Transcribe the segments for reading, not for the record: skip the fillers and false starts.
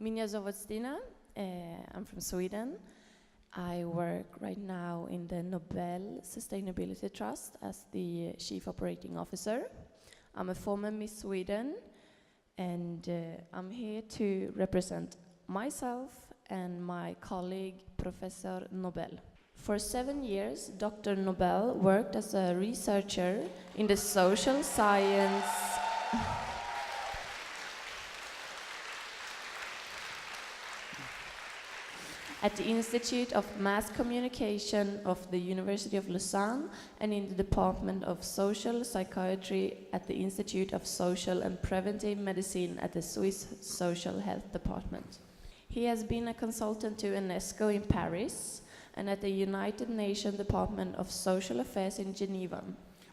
Меня зовут Stina. I'm from Sweden. I work right now in the Nobel Sustainability Trust as the Chief Operating Officer. I'm a former Miss Sweden, and I'm here to represent myself and my colleague, Professor Nobel. For 7 years, Dr. Nobel worked as a researcher in the social science at the Institute of Mass Communication of the University of Lausanne and in the Department of Social Psychiatry at the Institute of Social and Preventive Medicine at the Swiss Social Health Department. He has been a consultant to UNESCO in Paris and at the United Nations Department of Social Affairs in Geneva.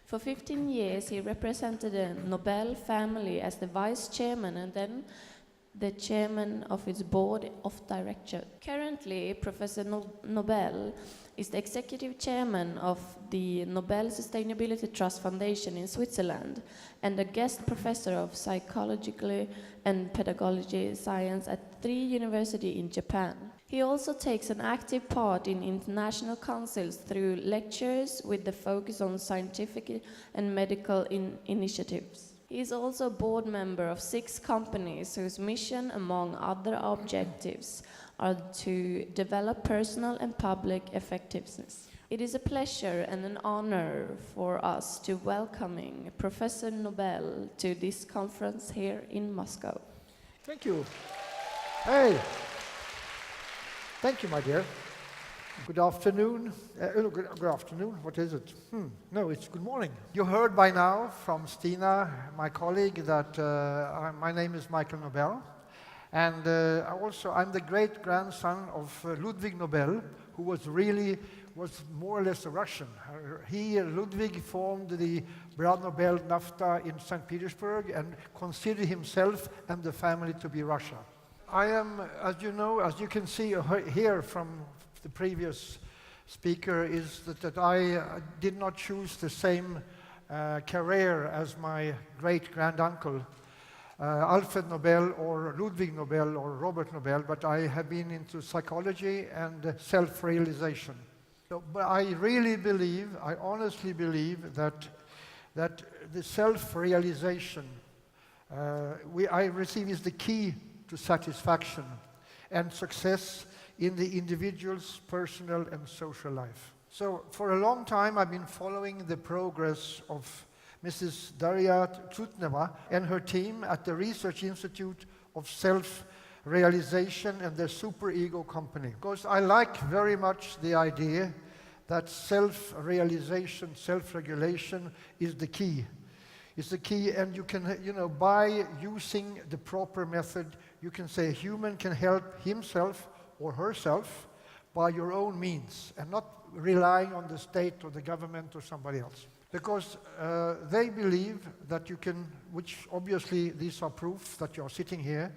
For 15 years, he represented the Nobel family as the vice chairman and then the chairman of its board of directors. Currently, Professor Nobel is the executive chairman of the Nobel Sustainability Trust Foundation in Switzerland and a guest professor of psychological and pedagogy science at 3 universities in Japan. He also takes an active part in international councils through lectures with the focus on scientific and medical initiatives. He is also a board member of 6 companies whose mission, among other objectives, are to develop personal and public effectiveness. It is a pleasure and an honor for us to welcoming Professor Nobel to this conference here in Moscow. Thank you. Hey. Thank you, my dear. Good afternoon. Good afternoon. What is it? No, it's good morning. You heard by now from Stina, my colleague, that my name is Michael Nobel. And I'm the great-grandson of Ludwig Nobel, who was more or less a Russian. Ludwig formed the Brad Nobel NAFTA in St. Petersburg and considered himself and the family to be Russia. I am, as you can see here from the previous speaker, is that I did not choose the same career as my great-granduncle, Alfred Nobel or Ludwig Nobel or Robert Nobel, but I have been into psychology and self-realization. But I honestly believe that the self-realization I receive is the key to satisfaction and success in the individual's personal and social life. So for a long time I've been following the progress of Mrs. Daria Trutneva and her team at the Research Institute of Self-Realization and their Super Ego company. Because I like very much the idea that self-realization, self-regulation is the key. It's the key, and you can, by using the proper method, you can say a human can help himself or herself by your own means and not relying on the state or the government or somebody else. Because they believe that you can, which obviously these are proof that you are sitting here,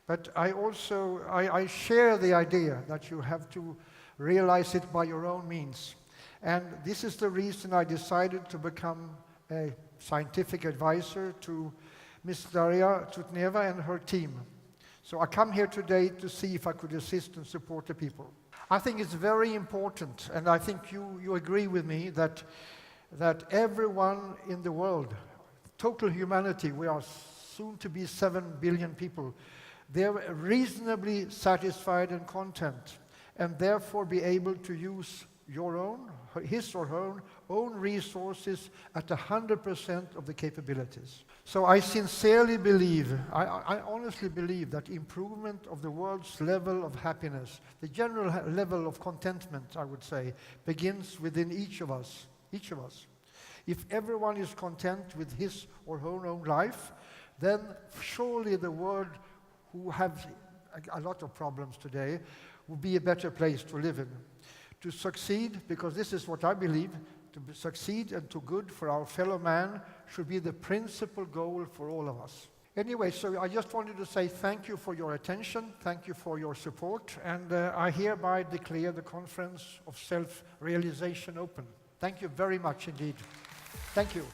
but I share the idea that you have to realize it by your own means. And this is the reason I decided to become a scientific advisor to Ms. Daria Trutneva and her team. So I come here today to see if I could assist and support the people. I think it's very important, and I think you agree with me, that everyone in the world, total humanity, we are soon to be 7 billion people, they're reasonably satisfied and content, and therefore be able to use his or her own resources at 100% of the capabilities. So I sincerely believe, I honestly believe that improvement of the world's level of happiness, the general level of contentment, I would say, begins within each of us. If everyone is content with his or her own life, then surely the world, who have a lot of problems today, will be a better place to live in. To succeed, because this is what I believe, to succeed and to good for our fellow man should be the principal goal for all of us. Anyway, so I just wanted to say thank you for your attention, thank you for your support, and I hereby declare the Conference of Self-Realization open. Thank you very much indeed. Thank you.